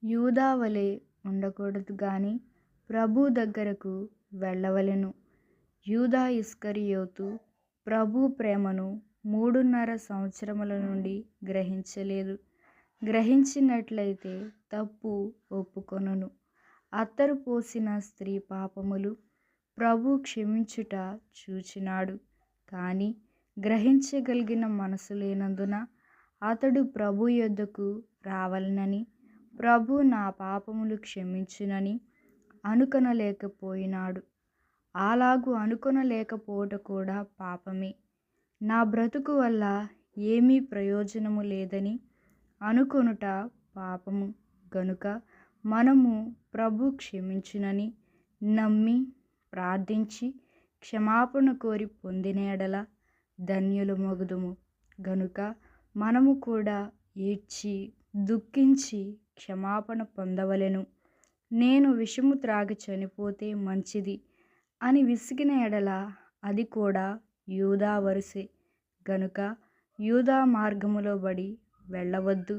యూదా వలె ఉండకూడదు గాని ప్రభు దగ్గరకు వెళ్ళవలెను. యూదా ఇస్కరియోతు ప్రభు ప్రేమను 3.5 సంవత్సరముల నుండి గ్రహించలేదు. గ్రహించినట్లయితే తప్పు ఒప్పుకొనును. అత్తరు పోసిన స్త్రీ పాపములు ప్రభు క్షమించుట చూచినాడు. కాని గ్రహించగలిగిన మనసు లేనందున అతడు ప్రభు యొద్దకు రావలెనని, ప్రభు నా పాపములు క్షమించునని అనుకొనలేకపోయినాడు. అలాగు అనుకొనలేకపోవుట కూడా పాపమే. నా బ్రతుకు వల్ల ఏమీ ప్రయోజనము లేదని అనుకొనుట పాపము గనుక మనము ప్రభు క్షమించునని నమ్మి ప్రార్థించి క్షమాపణ కోరి పొందిన ఎడల ధన్యులమగుదుము. గనుక మనము కూడా ఏడ్చి దుఃఖించి క్షమాపణ పొందవలెను. నేను విషము త్రాగి చనిపోతే మంచిది అని విసిగిన ఎడల అది కూడా యూదా వరుసే. గనుక యూదా మార్గములో బడి వెళ్ళవద్దు.